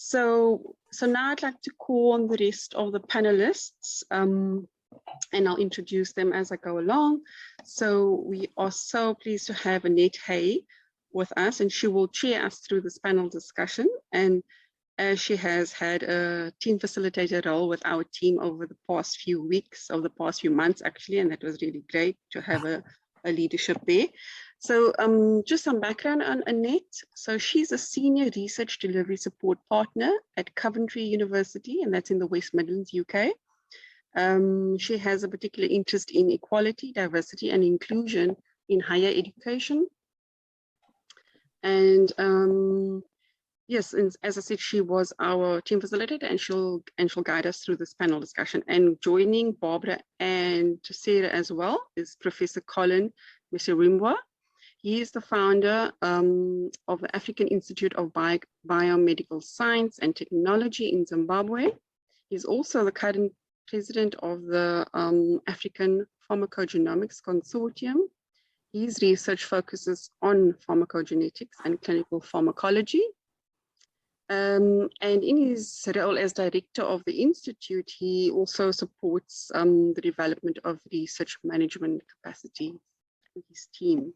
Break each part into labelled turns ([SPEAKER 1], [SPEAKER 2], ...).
[SPEAKER 1] So now I'd like to call on the rest of the panelists, and I'll introduce them as I go along. So we are so pleased to have Annette Hay with us, and she will chair us through this panel discussion. And as she has had a team facilitator role with our team over the past few weeks, over the past few months actually, and that was really great to have a leadership there. So just some background on Annette. So she's a senior research delivery support partner at Coventry University, and that's in the West Midlands, UK. She has a particular interest in equality, diversity, and inclusion in higher education. And yes, and as I said, she was our team facilitator, and she'll guide us through this panel discussion. And joining Barbara and Sarah as well is Professor Collen Masimirembwa. He is the founder of the African Institute of Biomedical Science and Technology in Zimbabwe. He's also the current president of the African Pharmacogenomics Consortium. His research focuses on pharmacogenetics and clinical pharmacology. And in his role as director of the Institute, he also supports the development of research management capacity in his team.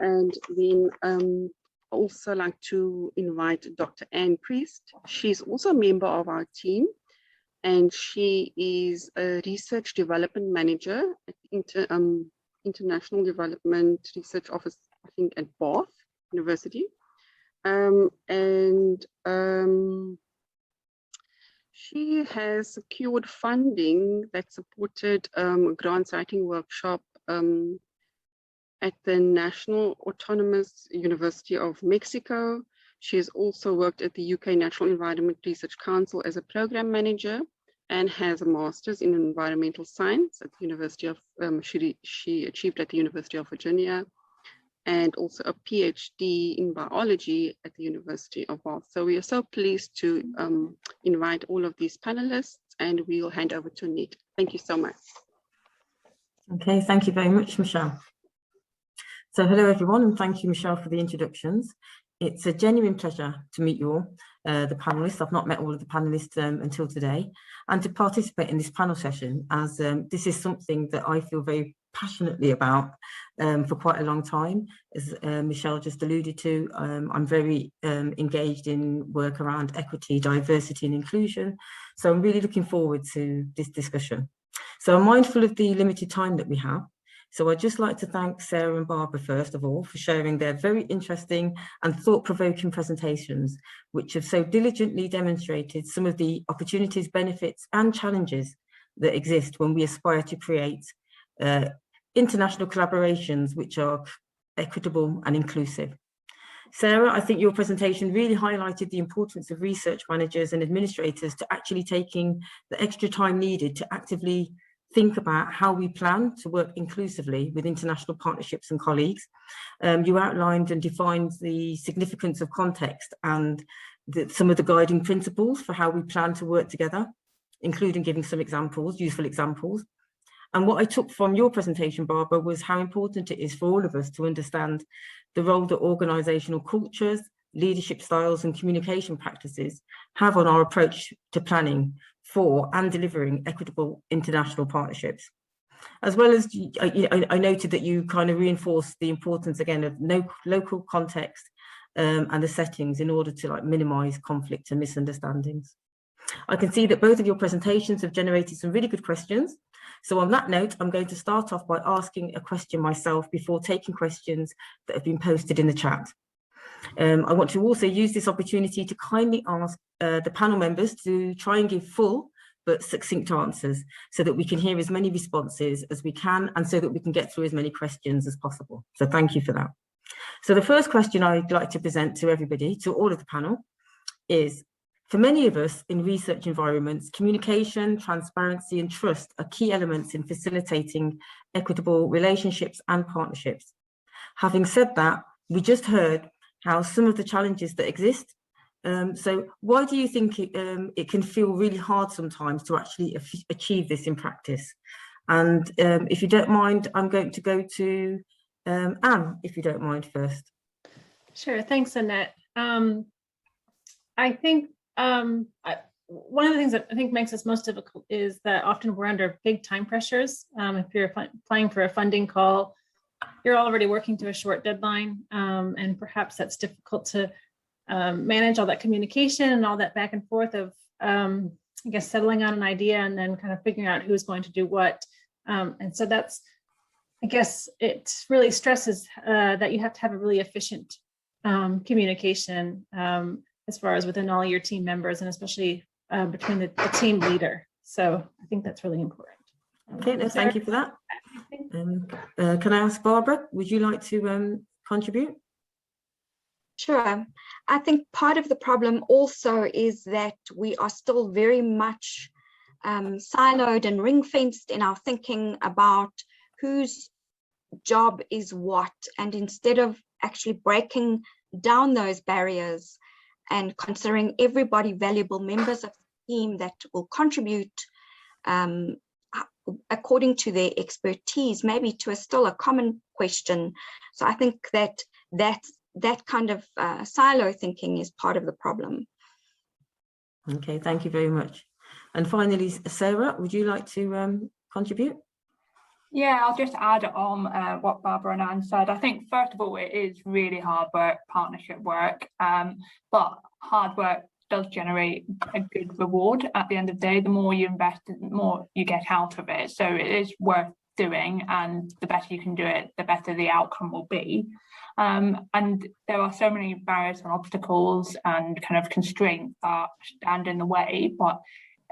[SPEAKER 1] And then I also like to invite Dr. Anne Priest. She's also a member of our team, and she is a research development manager at International Development Research Office, I think at Bath University. She has secured funding that supported a grant writing workshop at the National Autonomous University of Mexico. She has also worked at the UK National Environment Research Council as a program manager, and has a master's in environmental science at the University of, she achieved at the University of Virginia, and also a PhD in biology at the University of Bath. So we are so pleased to invite all of these panelists, and we'll hand over to Annette. Thank you so much.
[SPEAKER 2] Okay, thank you very much, Michelle. So hello everyone, and thank you, Michelle, for the introductions. It's a genuine pleasure to meet you all, the panelists. I've not met all of the panelists until today, and to participate in this panel session, as this is something that I feel very passionately about for quite a long time. As Michelle just alluded to, I'm very engaged in work around equity, diversity and inclusion. So I'm really looking forward to this discussion. So I'm mindful of the limited time that we have. So I'd just like to thank Sarah and Barbara, first of all, for sharing their very interesting and thought-provoking presentations, which have so diligently demonstrated some of the opportunities, benefits and challenges that exist when we aspire to create international collaborations which are equitable and inclusive. Sarah, I think your presentation really highlighted the importance of research managers and administrators to actually taking the extra time needed to actively think about how we plan to work inclusively with international partnerships and colleagues. You outlined and defined the significance of context and some of the guiding principles for how we plan to work together, including giving some examples, useful examples. And what I took from your presentation, Barbara, was how important it is for all of us to understand the role that organisational cultures, leadership styles and communication practices have on our approach to planning for and delivering equitable international partnerships. As well as, I noted that you kind of reinforced the importance again of local context and the settings in order to minimise conflict and misunderstandings. I can see that both of your presentations have generated some really good questions. So on that note, I'm going to start off by asking a question myself before taking questions that have been posted in the chat. I want to also use this opportunity to kindly ask the panel members to try and give full but succinct answers so that we can hear as many responses as we can and so that we can get through as many questions as possible. So thank you for that. So the first question I'd like to present to everybody, to all of the panel, is for many of us in research environments, communication, transparency and trust are key elements in facilitating equitable relationships and partnerships. Having said that, we just heard how some of the challenges that exist. So why do you think it can feel really hard sometimes to actually achieve this in practice? And if you don't mind, I'm going to go to Anne, if you don't mind first.
[SPEAKER 3] Sure, thanks, Annette. I think One of the things that I think makes this most difficult is that often we're under big time pressures. If you're applying for a funding call, you're already working to a short deadline, and perhaps that's difficult to manage all that communication and all that back and forth of, I guess, settling on an idea and then kind of figuring out who's going to do what. And so that's, I guess, it really stresses that you have to have a really efficient communication as far as within all your team members, and especially between the team leader. So I think that's really important.
[SPEAKER 2] Okay, no, thank you for that. Can I ask Barbara, would you like to contribute?
[SPEAKER 4] Sure. I think part of the problem also is that we are still very much siloed and ring-fenced in our thinking about whose job is what, and instead of actually breaking down those barriers and considering everybody valuable members of the team that will contribute according to their expertise, maybe to still a common question. So I think that that kind of silo thinking is part of the problem.
[SPEAKER 2] Okay, thank you very much. And finally, Sarah, would you like to contribute?
[SPEAKER 5] Yeah, I'll just add on what Barbara and Anne said. I think, first of all, it is really hard work, partnership work, but hard work does generate a good reward at the end of the day. The more you invest, the more you get out of it. So it is worth doing, and the better you can do it, the better the outcome will be. And there are so many barriers and obstacles and kind of constraints that stand in the way, but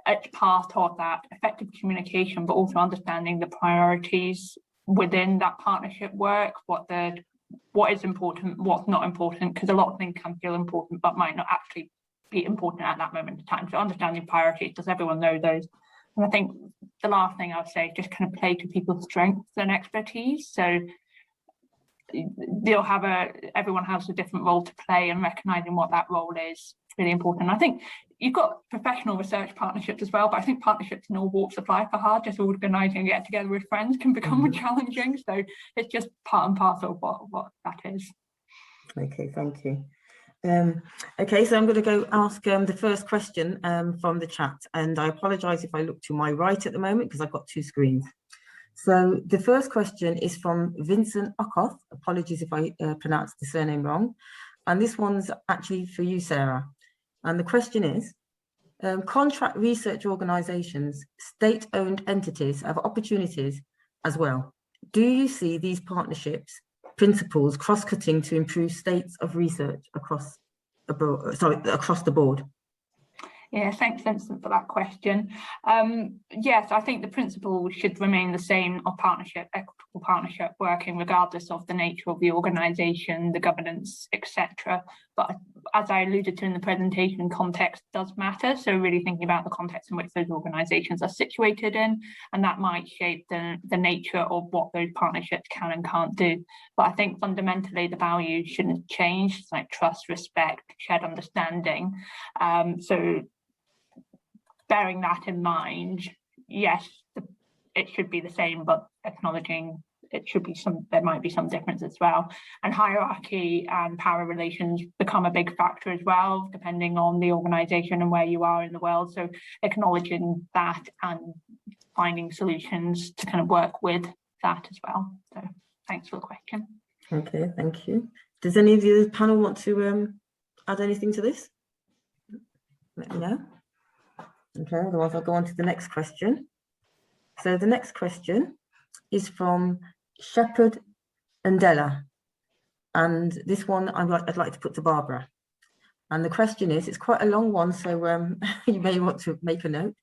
[SPEAKER 5] it's part of that effective communication, but also understanding the priorities within that partnership work, what is important, what's not important, because a lot of things can feel important but might not actually be important at that moment in time. So understanding priorities, does everyone know those? And I think the last thing I would say is just kind of play to people's strengths and expertise. So everyone has a different role to play, and recognizing what that role is really important. I think you've got professional research partnerships as well, but I think partnerships in all walks of life are hard. Just organising and getting together with friends can become more challenging. So it's just part and parcel of what that is.
[SPEAKER 2] Okay, thank you. Okay, so I'm going to go ask the first question from the chat, and I apologise if I look to my right at the moment because I've got two screens. So the first question is from Vincent Okoth. Apologies if I pronounced the surname wrong. And this one's actually for you, Sarah. And the question is, contract research organisations, state-owned entities have opportunities as well. Do you see these partnerships principles cross-cutting to improve states of research across the board?
[SPEAKER 5] Yeah, thanks, Vincent, for that question. Yes, I think the principle should remain the same of partnership, equitable partnership working regardless of the nature of the organisation, the governance, etc. But as I alluded to in the presentation, context does matter. So really thinking about the context in which those organisations are situated in, and that might shape the nature of what those partnerships can and can't do. But I think fundamentally the values shouldn't change, it's like trust, respect, shared understanding. So bearing that in mind, yes, it should be the same, but acknowledging it should be there might be some difference as well. And hierarchy and power relations become a big factor as well, depending on the organisation and where you are in the world. So acknowledging that and finding solutions to kind of work with that as well. So thanks for the question.
[SPEAKER 2] Okay, thank you. Does any of the panel want to add anything to this? Let me know. Okay, otherwise I'll go on to the next question. So the next question is from Shepherd Andella, and this one I'd like to put to Barbara. And the question is, it's quite a long one, so you may want to make a note.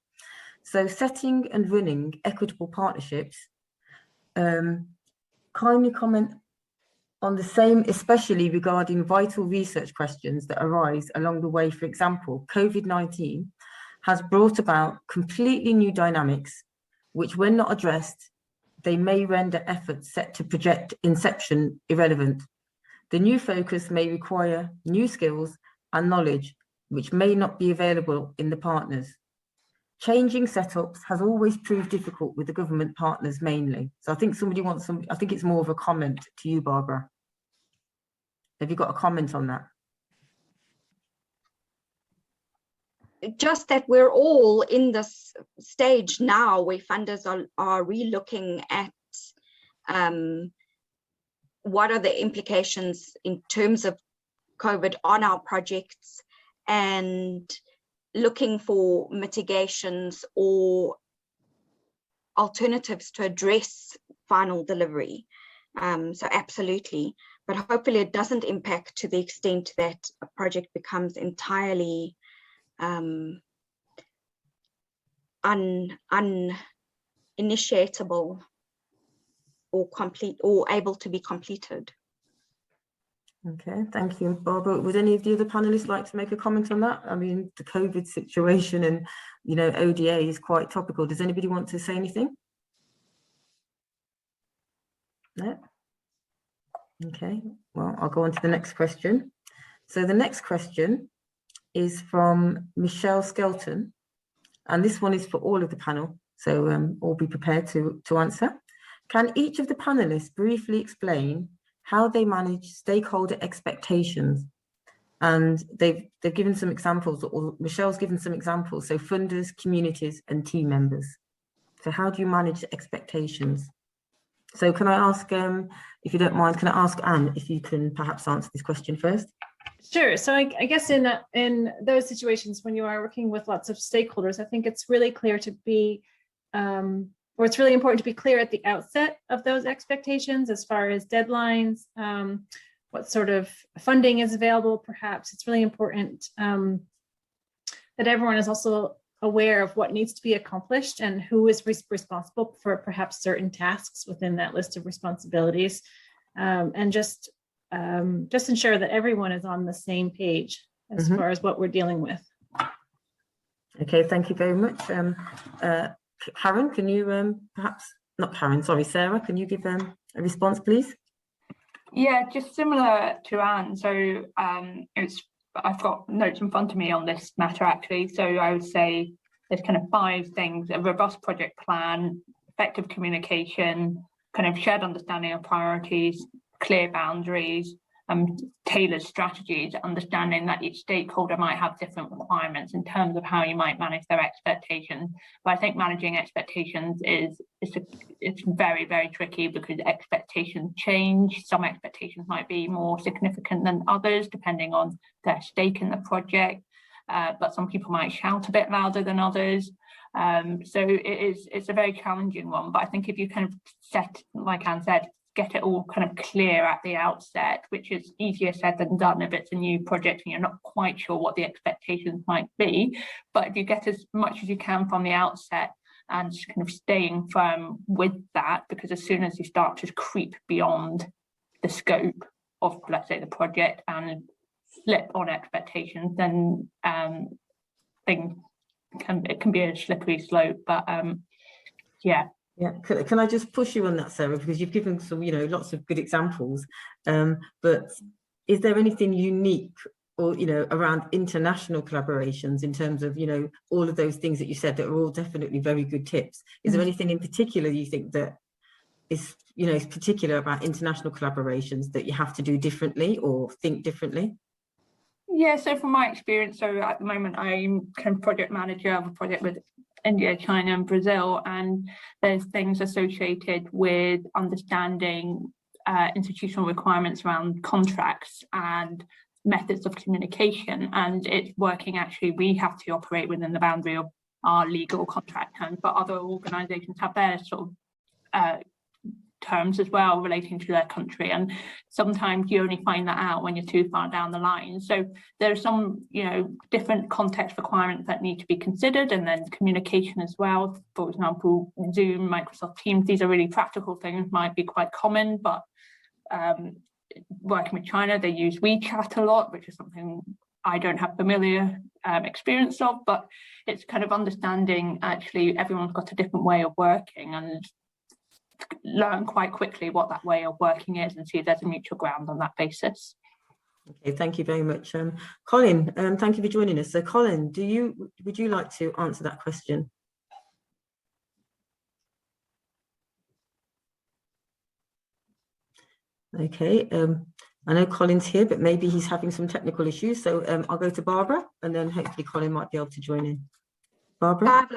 [SPEAKER 2] So setting and running equitable partnerships, kindly comment on the same, especially regarding vital research questions that arise along the way. For example, COVID-19 has brought about completely new dynamics, which when not addressed, they may render efforts set to project inception irrelevant. The new focus may require new skills and knowledge, which may not be available in the partners. Changing setups has always proved difficult with the government partners mainly. So I think somebody wants some, I think it's more of a comment to you, Barbara. Have you got a comment on that?
[SPEAKER 4] just that we're all in this stage now where funders are re-looking at what are the implications in terms of COVID on our projects, and looking for mitigations or alternatives to address final delivery. So absolutely, but hopefully it doesn't impact to the extent that a project becomes entirely uninitiatable or complete or able to be completed.
[SPEAKER 2] Okay, thank you. Barbara, would any of the other panelists like to make a comment on that? I mean, the COVID situation and, you know, ODA is quite topical. Does anybody want to say anything? No? Okay, well, I'll go on to the next question. So the next question is from Michelle Skelton, and this one is for all of the panel, so all be prepared to answer. Can each of the panelists briefly explain how they manage stakeholder expectations? And they've given some examples, or Michelle's given some examples, so funders, communities, and team members. So how do you manage expectations? So can I ask, if you don't mind, can I ask Anne if you can perhaps answer this question first?
[SPEAKER 3] Sure. So I guess in those situations when you are working with lots of stakeholders, I think it's really clear to be, or it's really important to be clear at the outset of those expectations as far as deadlines, what sort of funding is available. Perhaps it's really important that everyone is also aware of what needs to be accomplished and who is responsible for perhaps certain tasks within that list of responsibilities, and just ensure that everyone is on the same page as far as what we're dealing with.
[SPEAKER 2] Okay, thank you very much. Karen, can you not Karen, sorry, Sarah, can you give a response, please?
[SPEAKER 5] Yeah, just similar to Anne. So I've got notes in front of me on this matter actually. So I would say there's kind of 5 things: a robust project plan, effective communication, kind of shared understanding of priorities, clear boundaries, tailored strategies, understanding that each stakeholder might have different requirements in terms of how you might manage their expectations. But I think managing expectations it's very, very tricky because expectations change. Some expectations might be more significant than others, depending on their stake in the project. But some people might shout a bit louder than others. So it's a very challenging one. But I think if you kind of set, like Anne said, get it all kind of clear at the outset, which is easier said than done if it's a new project and you're not quite sure what the expectations might be. But if you get as much as you can from the outset and just kind of staying firm with that, because as soon as you start to creep beyond the scope of, let's say, the project and slip on expectations, then it can be a slippery slope. But yeah.
[SPEAKER 2] Yeah, can I just push you on that, Sarah, because you've given some, you know, lots of good examples, but is there anything unique or, you know, around international collaborations in terms of, you know, all of those things that you said that are all definitely very good tips? Is there anything in particular you think that is, you know, is particular about international collaborations that you have to do differently or think differently?
[SPEAKER 5] Yeah, so from my experience, so at the moment I'm kind of project manager of a project with India, China and Brazil, and there's things associated with understanding institutional requirements around contracts and methods of communication, and it's working. Actually, we have to operate within the boundary of our legal contract terms, but other organizations have their sort of terms as well relating to their country, and sometimes you only find that out when you're too far down the line. So there are some, you know, different context requirements that need to be considered, and then communication as well. For example, Zoom, Microsoft Teams, these are really practical things, might be quite common, but working with China, they use WeChat a lot, which is something I don't have familiar experience of, but it's kind of understanding actually everyone's got a different way of working, and learn quite quickly what that way of working is and see if there's a mutual ground on that basis.
[SPEAKER 2] Okay, thank you very much. Colin, thank you for joining us. So Colin, would you like to answer that question? Okay, I know Colin's here, but maybe he's having some technical issues. So I'll go to Barbara, and then hopefully Colin might be able to join in. Barbara?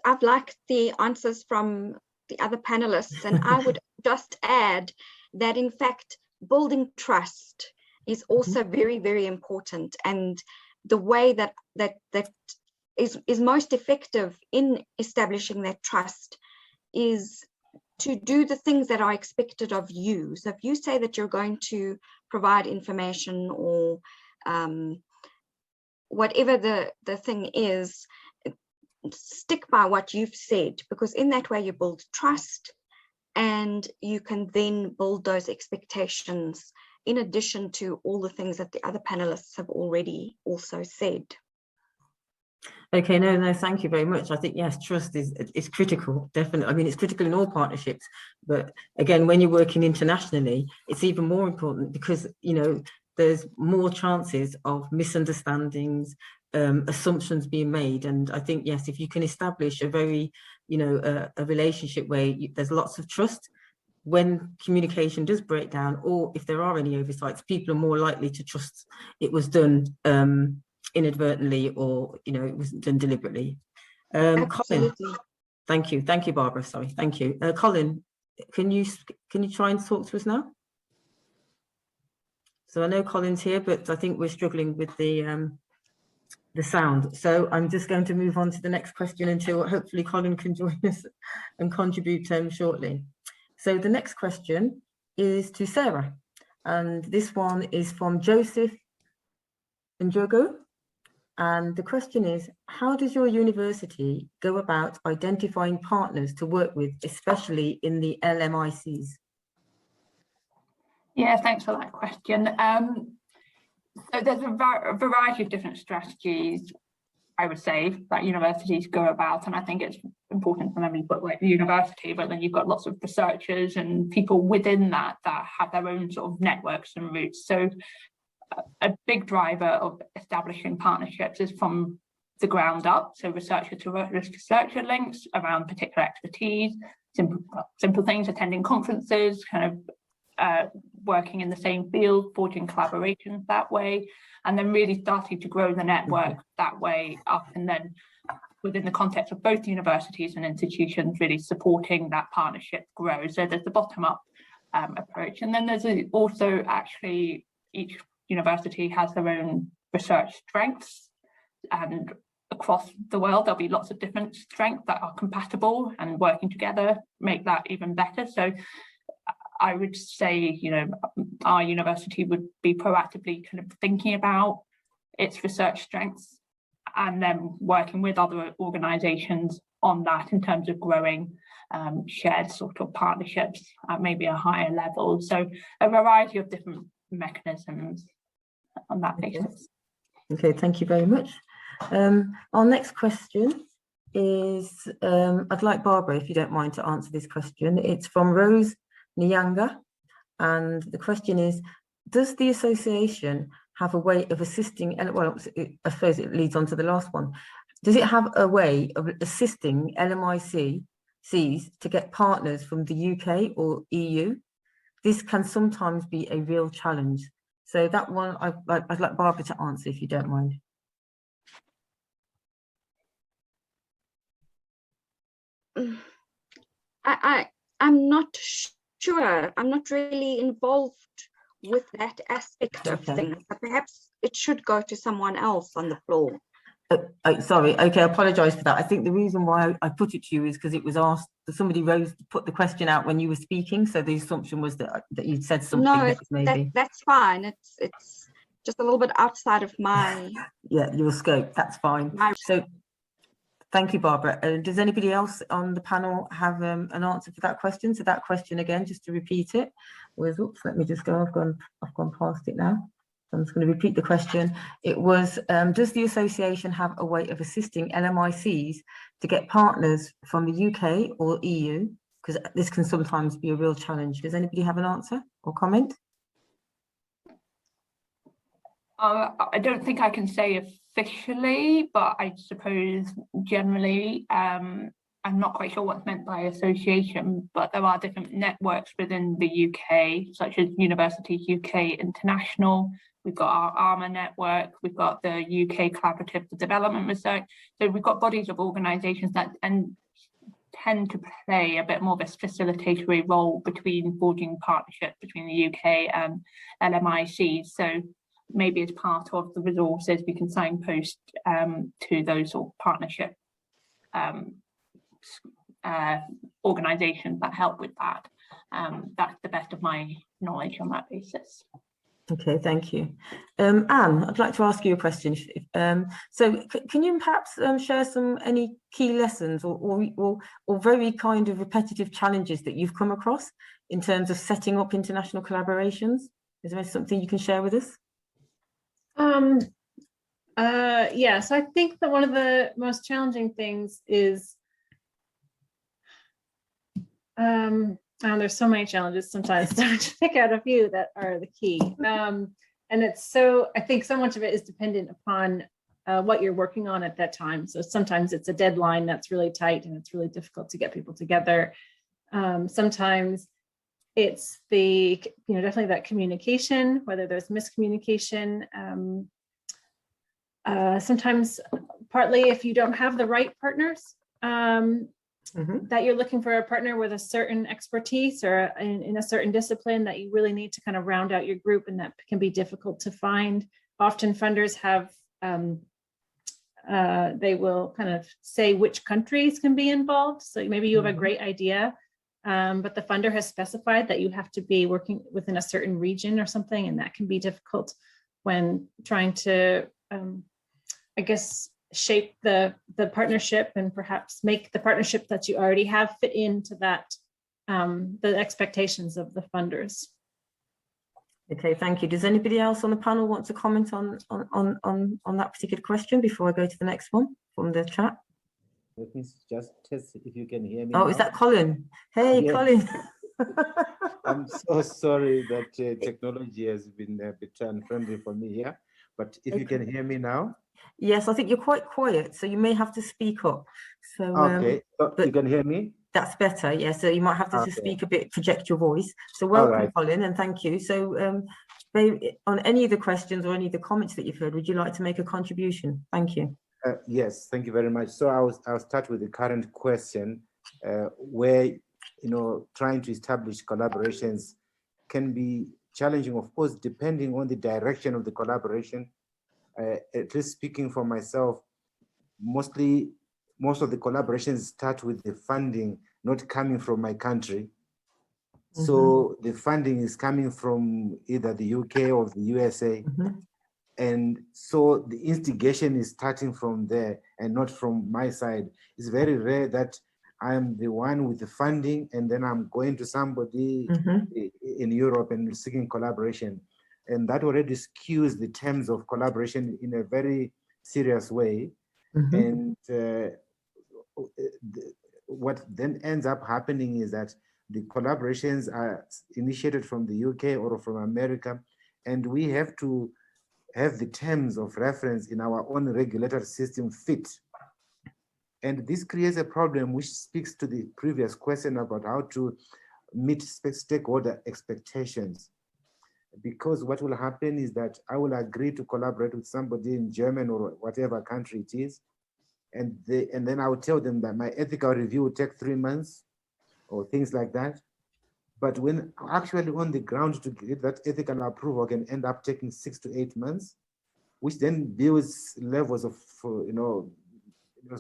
[SPEAKER 4] I've liked the answers from the other panelists, and I would just add that, in fact, building trust is also very, very important. And the way that is most effective in establishing that trust is to do the things that are expected of you. So if you say that you're going to provide information or whatever the thing is, stick by what you've said, because in that way you build trust, and you can then build those expectations in addition to all the things that the other panelists have already also said.
[SPEAKER 2] Okay, no, thank you very much. I think, yes, trust is critical, definitely. I mean, it's critical in all partnerships, but again, when you're working internationally, it's even more important because, you know, there's more chances of misunderstandings, assumptions being made. And I think, yes, if you can establish a very, you know, a relationship where there's lots of trust, when communication does break down, or if there are any oversights, people are more likely to trust it was done inadvertently, or, you know, it wasn't done deliberately. Colin, thank you, Barbara. Sorry, thank you, Colin. Can you try and talk to us now? So I know Colin's here, but I think we're struggling with the sound. So I'm just going to move on to the next question until hopefully Colin can join us and contribute shortly. So the next question is to Sarah, and this one is from Joseph Njogo. And the question is, how does your university go about identifying partners to work with, especially in the LMICs?
[SPEAKER 5] Yeah, thanks for that question. So there's a variety of different strategies, I would say, that universities go about, and I think it's important to remember you've got like the university, but then you've got lots of researchers and people within that have their own sort of networks and routes. So a big driver of establishing partnerships is from the ground up. So researcher to researcher links around particular expertise, simple things, attending conferences, kind of working in the same field, forging collaborations that way, and then really starting to grow the network that way up, and then within the context of both universities and institutions, really supporting that partnership grow. So there's the bottom-up approach, and then there's also actually each university has their own research strengths, and across the world there'll be lots of different strengths that are compatible, and working together make that even better. So I would say, you know, our university would be proactively kind of thinking about its research strengths and then working with other organisations on that in terms of growing shared sort of partnerships at maybe a higher level. So a variety of different mechanisms on that basis.
[SPEAKER 2] Okay, thank you very much. Our next question is, I'd like Barbara, if you don't mind, to answer this question. It's from Rose Nyanga, and the question is, does the association have a way of assisting, and well, I suppose it leads on to the last one, does it have a way of assisting LMICs to get partners from the UK or EU? This can sometimes be a real challenge. So that one, I'd like Barbara to answer, if you don't mind.
[SPEAKER 4] I'm not sure. I'm not really involved with that aspect of things. But perhaps it should go to someone else on the floor.
[SPEAKER 2] Sorry, okay, I apologise for that. I think the reason why I put it to you is because it was asked, somebody put the question out when you were speaking, so the assumption was that you'd said something.
[SPEAKER 4] No,
[SPEAKER 2] maybe
[SPEAKER 4] that's fine. It's just a little bit outside of my
[SPEAKER 2] your scope. That's fine. So thank you, Barbara. Does anybody else on the panel have an answer for that question? So that question again, just to repeat it, was, oops, let me just go. I've gone past it now. I'm just going to repeat the question. It was, does the association have a way of assisting LMICs to get partners from the UK or EU? Because this can sometimes be a real challenge. Does anybody have an answer or comment?
[SPEAKER 5] I don't think I can say officially, but I suppose generally, I I'm not quite sure what's meant by association, but there are different networks within the UK, such as University UK International. We've got our ARMA network, we've got the UK Collaborative for Development Research. So we've got bodies of organisations that tend to play a bit more of a facilitatory role between forging partnerships between the UK and LMICs. So maybe as part of the resources, we can signpost to those sort of partnership organisations that help with that. That's the best of my knowledge on that basis.
[SPEAKER 2] Okay, thank you. Anne, I'd like to ask you a question. So can you perhaps share any key lessons or very kind of repetitive challenges that you've come across in terms of setting up international collaborations? Is there something you can share with us?
[SPEAKER 3] Yeah, so I think that one of the most challenging things is there's so many challenges sometimes to pick out a few that are the key. And I think so much of it is dependent upon what you're working on at that time. So sometimes it's a deadline that's really tight and it's really difficult to get people together. Sometimes it's definitely that communication, whether there's miscommunication. Sometimes partly if you don't have the right partners, that you're looking for a partner with a certain expertise or in a certain discipline that you really need to kind of round out your group, and that can be difficult to find. Often funders have, they will kind of say which countries can be involved. So maybe you have a great idea, but the funder has specified that you have to be working within a certain region or something, and that can be difficult when trying to, I guess, shape the partnership and perhaps make the partnership that you already have fit into that, the expectations of the funders.
[SPEAKER 2] Okay, thank you. Does anybody else on the panel want to comment on that particular question before I go to the next one from the chat?
[SPEAKER 6] Let me just test if you can hear me.
[SPEAKER 2] Oh,
[SPEAKER 6] now.
[SPEAKER 2] Is that Colin? Hey,
[SPEAKER 6] Yes.
[SPEAKER 2] Colin.
[SPEAKER 6] I'm so sorry that technology has been a bit unfriendly for me here, but if you can hear me now.
[SPEAKER 2] Yes, I think you're quite quiet, so you may have to speak up. So
[SPEAKER 6] Okay, so you can hear me?
[SPEAKER 2] That's better, yeah. So you might have to speak a bit, project your voice. So welcome, Colin, and thank you. So on any of the questions or any of the comments that you've heard, would you like to make a contribution? Thank you.
[SPEAKER 6] Yes, thank you very much. So I'll start with the current question, where trying to establish collaborations can be challenging, of course, depending on the direction of the collaboration. At least speaking for myself, most of the collaborations start with the funding not coming from my country. So the funding is coming from either the UK or the USA. And so the instigation is starting from there and not from my side. It's very rare that I'm the one with the funding and then I'm going to somebody in Europe and seeking collaboration. And that already skews the terms of collaboration in a very serious way. And what then ends up happening is that the collaborations are initiated from the UK or from America, and we have to have the terms of reference in our own regulatory system fit. And this creates a problem which speaks to the previous question about how to meet stakeholder expectations. Because what will happen is that I will agree to collaborate with somebody in Germany or whatever country it is, and then I will tell them that my ethical review will take 3 months or things like that. But when actually on the ground to get that ethical approval can end up taking 6 to 8 months, which then builds levels of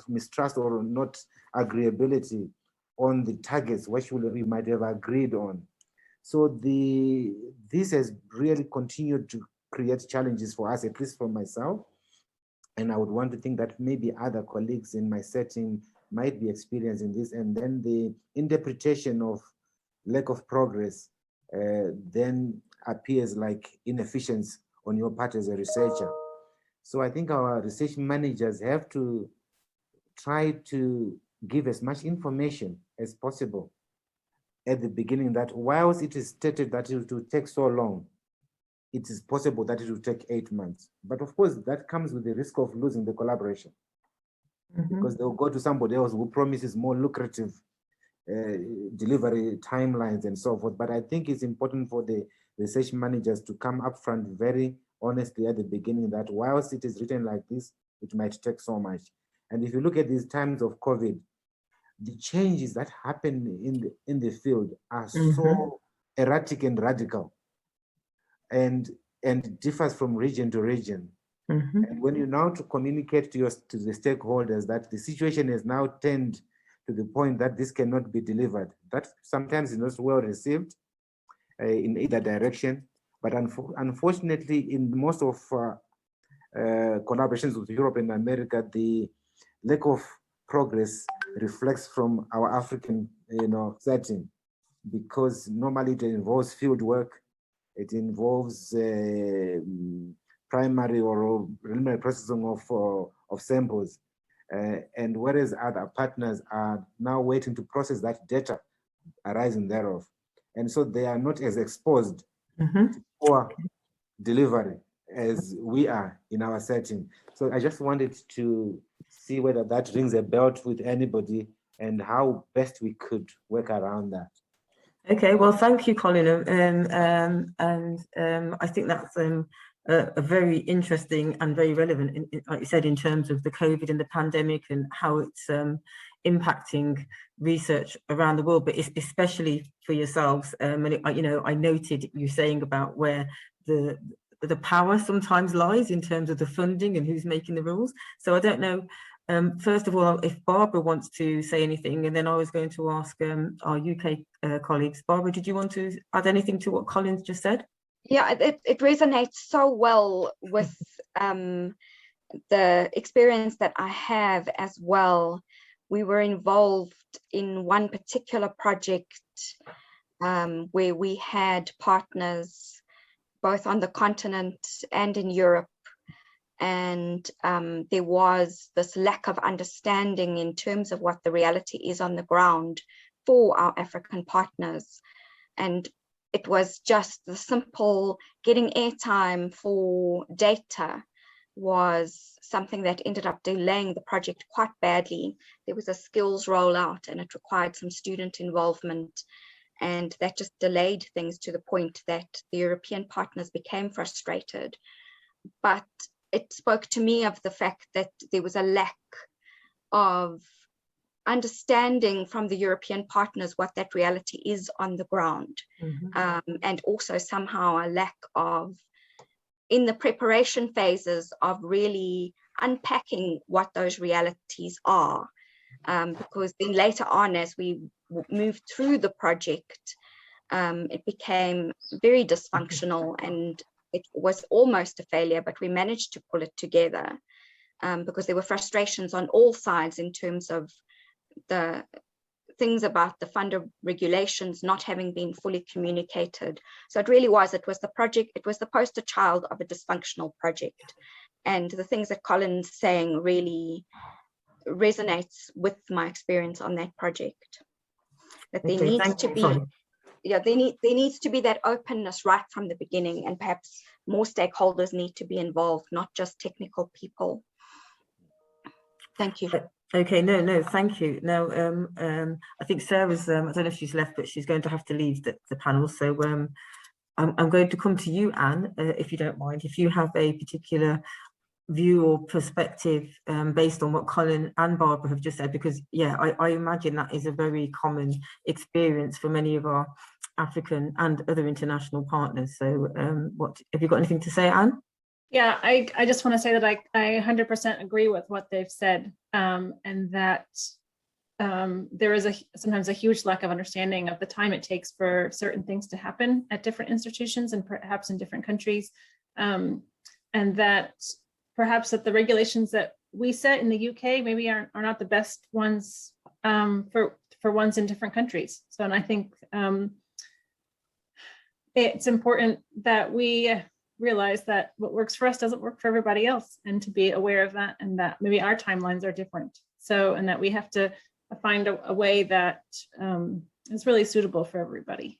[SPEAKER 6] mistrust or not agreeability on the targets which we might have agreed on. So this has really continued to create challenges for us, at least for myself. And I would want to think that maybe other colleagues in my setting might be experiencing this. And then the interpretation of lack of progress then appears like inefficiency on your part as a researcher. So I think our research managers have to try to give as much information as possible at the beginning, that whilst it is stated that it will take so long, it is possible that it will take 8 months. But of course, that comes with the risk of losing the collaboration. because they'll go to somebody else who promises more lucrative delivery timelines and so forth. But I think it's important for the research managers to come up front very honestly at the beginning that whilst it is written like this, it might take so much. And if you look at these times of COVID, the changes that happen in the field are so erratic and radical, and differs from region to region. And when you now to communicate to the stakeholders that the situation has now turned to the point that this cannot be delivered, that sometimes is not well received in either direction. But unfortunately, in most of collaborations with Europe and America, the lack of progress reflects from our African, setting, because normally it involves field work, it involves primary or preliminary processing of samples, and whereas other partners are now waiting to process that data arising thereof, and so they are not as exposed to poor delivery as we are in our setting. So I just wanted to see whether that rings a bell with anybody and how best we could work around that.
[SPEAKER 2] Okay, well, thank you, Colin. I think that's a very interesting and very relevant, like you said, in terms of the COVID and the pandemic and how it's impacting research around the world, but especially for yourselves. And I noted you saying about where the power sometimes lies in terms of the funding and who's making the rules. So I don't know, first of all, if Barbara wants to say anything, and then I was going to ask our UK colleagues. Barbara, did you want to add anything to what Colin's just said?
[SPEAKER 4] Yeah, it resonates so well with the experience that I have as well. We were involved in one particular project where we had partners both on the continent and in Europe. And there was this lack of understanding in terms of what the reality is on the ground for our African partners. And it was just the simple getting airtime for data was something that ended up delaying the project quite badly. There was a skills rollout and it required some student involvement. And that just delayed things to the point that the European partners became frustrated. But it spoke to me of the fact that there was a lack of understanding from the European partners what that reality is on the ground. And also somehow a lack of, in the preparation phases, of really unpacking what those realities are. Because then later on, as we moved through the project, it became very dysfunctional and it was almost a failure, but we managed to pull it together because there were frustrations on all sides in terms of the things about the funder regulations not having been fully communicated. So it really was, it was the project, it was the poster child of a dysfunctional project. And the things that Colin's saying really resonates with my experience on that project. That there needs to be, there needs to be that openness right from the beginning, and perhaps more stakeholders need to be involved, not just technical people. Thank you.
[SPEAKER 2] Okay, no, thank you. Now, I think Sarah's, I don't know if she's left, but she's going to have to leave the panel. So I'm going to come to you, Anne, if you don't mind, if you have a particular view or perspective based on what Colin and Barbara have just said, because I imagine that is a very common experience for many of our African and other international partners. So what have you got anything to say, Anne?
[SPEAKER 3] Yeah, I just want to say that I 100% agree with what they've said, and that there is sometimes a huge lack of understanding of the time it takes for certain things to happen at different institutions and perhaps in different countries, and that perhaps that the regulations that we set in the UK maybe are not the best ones for ones in different countries. So, and I think it's important that we realize that what works for us doesn't work for everybody else, and to be aware of that, and that maybe our timelines are different. So, and that we have to find a way that is really suitable for everybody.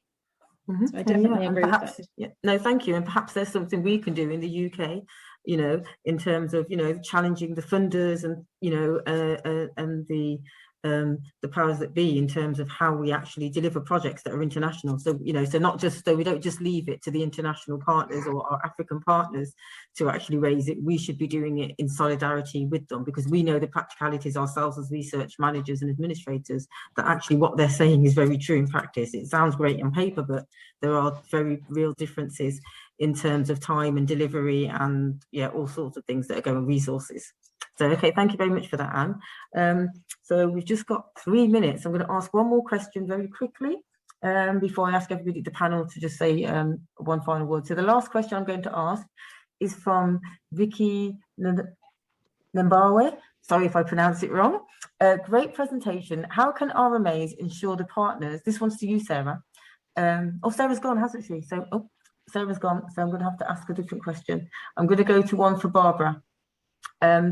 [SPEAKER 3] So I definitely agree with that.
[SPEAKER 2] No, thank you. And perhaps there's something we can do in the UK you know, in terms of, you know, challenging the funders and, you know, and the powers that be in terms of how we actually deliver projects that are international. So, you know, so not just, so we don't just leave it to the international partners or our African partners to actually raise it. We should be doing it in solidarity with them, because we know the practicalities ourselves as research managers and administrators, that actually what they're saying is very true in practice. It sounds great on paper, but there are very real differences in terms of time and delivery and, yeah, all sorts of things that are going, resources. So, okay, thank you very much for that, Anne. So we've just got 3 minutes. I'm going to ask one more question very quickly before I ask everybody at the panel to just say one final word. So the last question I'm going to ask is from Vicky Nambawe. Sorry if I pronounce it wrong. Great presentation. How can RMAs ensure the partners, this one's to you, Sarah. Oh, Sarah's gone, hasn't she? So, oh, Sarah's gone. So I'm going to have to ask a different question. I'm going to go to one for Barbara.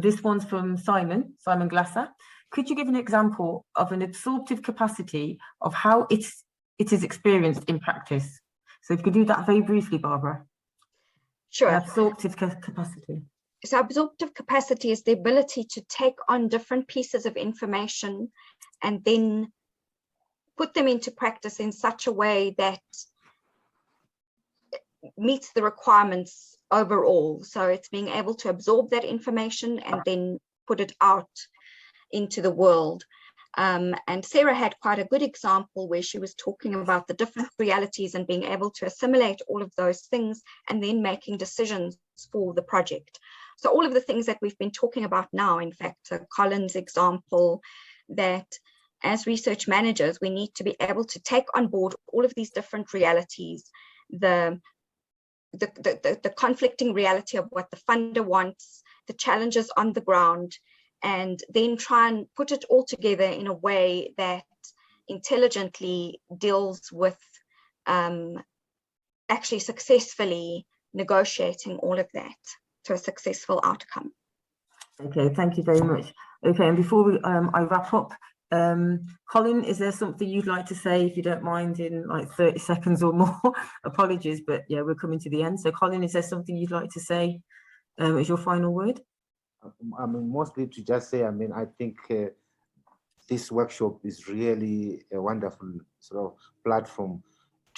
[SPEAKER 2] This one's from Simon Glasser. Could you give an example of an absorptive capacity of how it is experienced in practice? So if you could do that very briefly, Barbara.
[SPEAKER 4] Sure.
[SPEAKER 2] An absorptive capacity.
[SPEAKER 4] So absorptive capacity is the ability to take on different pieces of information and then put them into practice in such a way that meets the requirements overall. So it's being able to absorb that information and then put it out into the world. And Sarah had quite a good example where she was talking about the different realities and being able to assimilate all of those things and then making decisions for the project. So all of the things that we've been talking about now, in fact, Collen's example, that as research managers, we need to be able to take on board all of these different realities, the conflicting reality of what the funder wants, the challenges on the ground, and then try and put it all together in a way that intelligently deals with actually successfully negotiating all of that to a successful outcome.
[SPEAKER 2] Okay, thank you very much. Okay, and before we, I wrap up, Collen, is there something you'd like to say, if you don't mind, in like 30 seconds or more? Apologies, but yeah, we're coming to the end. So Collen, is there something you'd like to say as your final word?
[SPEAKER 6] I mean, mostly to just say, I mean, I think this workshop is really a wonderful sort of platform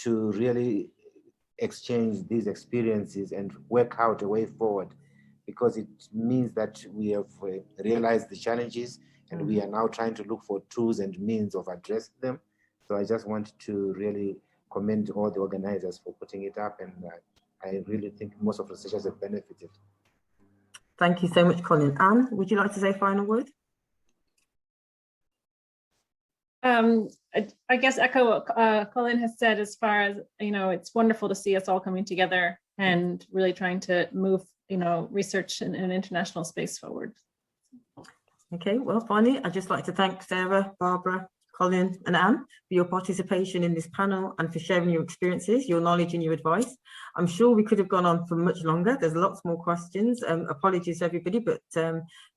[SPEAKER 6] to really exchange these experiences and work out a way forward, because it means that we have realized the challenges and we are now trying to look for tools and means of addressing them. So I just want to really commend all the organizers for putting it up, and I really think most of the researchers have benefited.
[SPEAKER 2] Thank you so much, Collen. Anne, would you like to say a final word?
[SPEAKER 3] I guess echo what Collen has said, as far as, you know, it's wonderful to see us all coming together and really trying to move, you know, research in an international space forward.
[SPEAKER 2] Okay, well, finally, I'd just like to thank Sarah, Barbara, Collen and Anne for your participation in this panel and for sharing your experiences, your knowledge and your advice. I'm sure we could have gone on for much longer. There's lots more questions. Apologies to everybody, but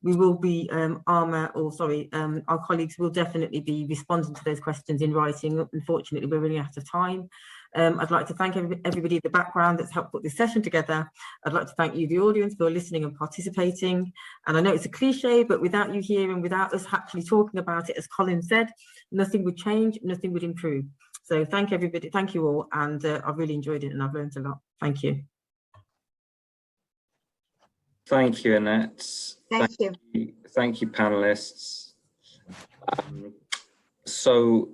[SPEAKER 2] we will be, our colleagues will definitely be responding to those questions in writing. Unfortunately, we're running out of time. I'd like to thank everybody in the background that's helped put this session together. I'd like to thank you, the audience, for listening and participating. And I know it's a cliche, but without you here and without us actually talking about it, as Collen said, nothing would change, nothing would improve. So thank everybody, thank you all, and I've really enjoyed it and I've learned a lot. Thank you.
[SPEAKER 7] Thank you, Annette.
[SPEAKER 4] Thank you.
[SPEAKER 7] Thank you, panelists. So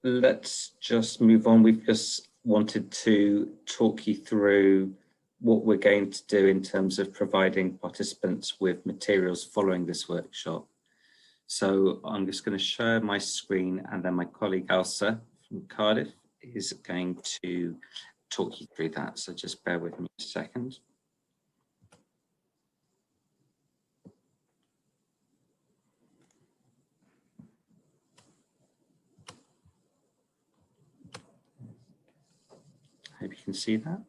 [SPEAKER 7] let's just move on. We've just wanted to talk you through what we're going to do in terms of providing participants with materials following this workshop. So I'm just going to share my screen, and then my colleague Elsa from Cardiff is going to talk you through that. So just bear with me a second. Hope you can see that.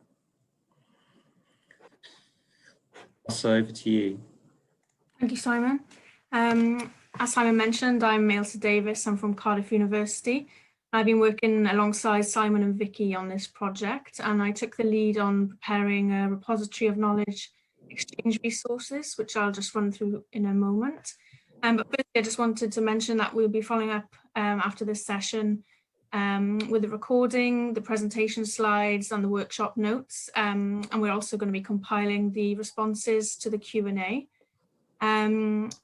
[SPEAKER 7] So over to you.
[SPEAKER 8] Thank you, Simon. As Simon mentioned, I'm Ailsa Davis. I'm from Cardiff University. I've been working alongside Simon and Vicky on this project, and I took the lead on preparing a repository of knowledge exchange resources, which I'll just run through in a moment. But firstly, I just wanted to mention that we'll be following up after this session with the recording, the presentation slides and the workshop notes. And we're also going to be compiling the responses to the Q&A.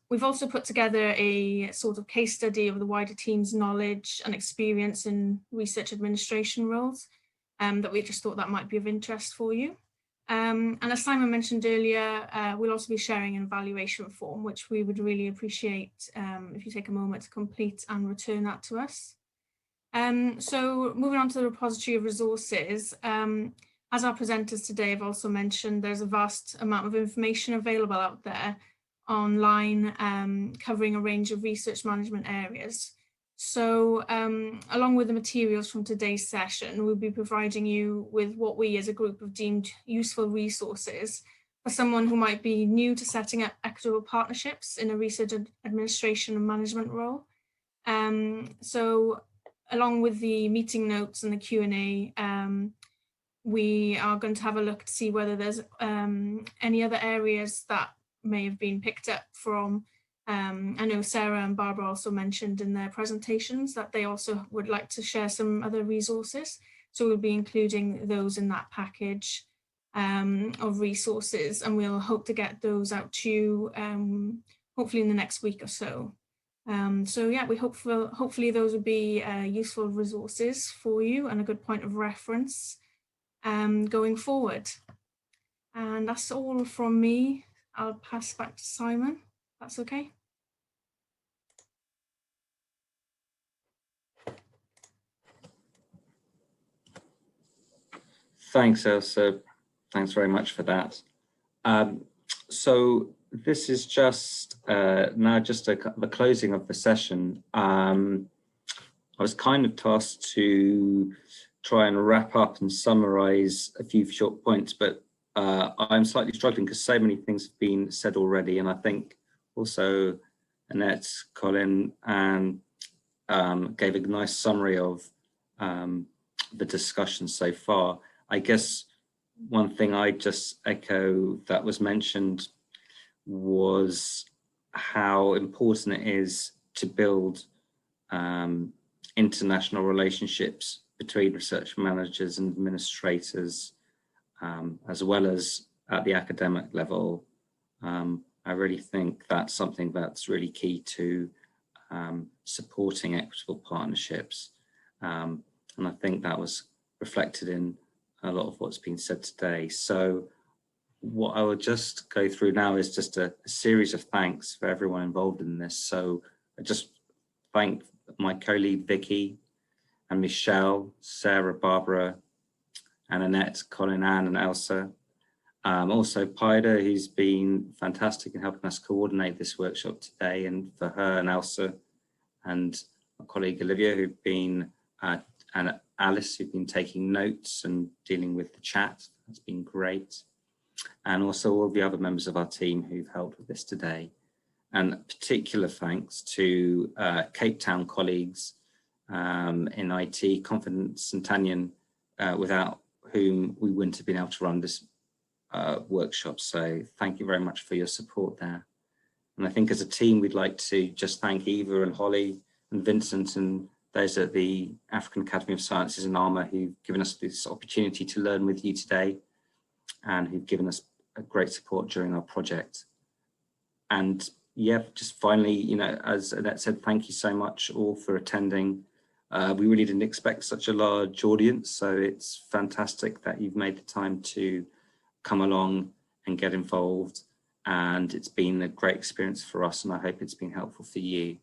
[SPEAKER 8] We've also put together a sort of case study of the wider team's knowledge and experience in research administration roles that we just thought that might be of interest for you. And as Simon mentioned earlier, we'll also be sharing an evaluation form, which we would really appreciate if you take a moment to complete and return that to us. So moving on to the repository of resources, as our presenters today have also mentioned, there's a vast amount of information available out there online covering a range of research management areas. So along with the materials from today's session, we'll be providing you with what we as a group have deemed useful resources for someone who might be new to setting up equitable partnerships in a research administration and management role. So along with the meeting notes and the Q&A, we are going to have a look to see whether there's any other areas that may have been picked up from. I know Sarah and Barbara also mentioned in their presentations that they also would like to share some other resources. So we'll be including those in that package of resources, and we'll hope to get those out to you hopefully in the next week or so. So yeah, we hopefully those will be useful resources for you and a good point of reference going forward. And that's all from me. I'll pass back to Simon. That's okay.
[SPEAKER 7] Thanks, Elsa. Thanks very much for that. So this is just now just the closing of the session. I was kind of tasked to try and wrap up and summarize a few short points, but I'm slightly struggling because so many things have been said already, and I think also Annette, Colin, and gave a nice summary of the discussion so far. I guess one thing I just echo that was mentioned was how important it is to build international relationships between research managers and administrators, as well as at the academic level. I really think that's something that's really key to supporting equitable partnerships. And I think that was reflected in a lot of what's been said today. So what I will just go through now is just a series of thanks for everyone involved in this. So I just thank my co-lead Vicky and Michelle, Sarah, Barbara, and Annette, Colin, Anne, and Elsa. Also Paida, who's been fantastic in helping us coordinate this workshop today, and for her and Elsa, and my colleague Olivia, who've been, and Alice, who've been taking notes and dealing with the chat. That's been great. And also all the other members of our team who've helped with this today. And particular thanks to Cape Town colleagues in IT, Confidence and Tanyan, without whom we wouldn't have been able to run this workshop. So thank you very much for your support there. And I think as a team, we'd like to just thank Eva and Holly and Vincent and those at the African Academy of Sciences in Armour who've given us this opportunity to learn with you today and who've given us a great support during our project. And yeah, just finally, you know, as Annette said, thank you so much all for attending. We really didn't expect such a large audience, so it's fantastic that you've made the time to come along and get involved. And it's been a great experience for us, and I hope it's been helpful for you.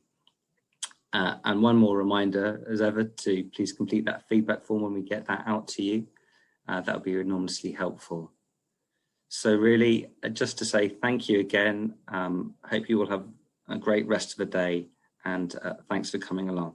[SPEAKER 7] And one more reminder, as ever, to please complete that feedback form when we get that out to you. That would be enormously helpful. So really, just to say thank you again. I hope you will have a great rest of the day, and thanks for coming along.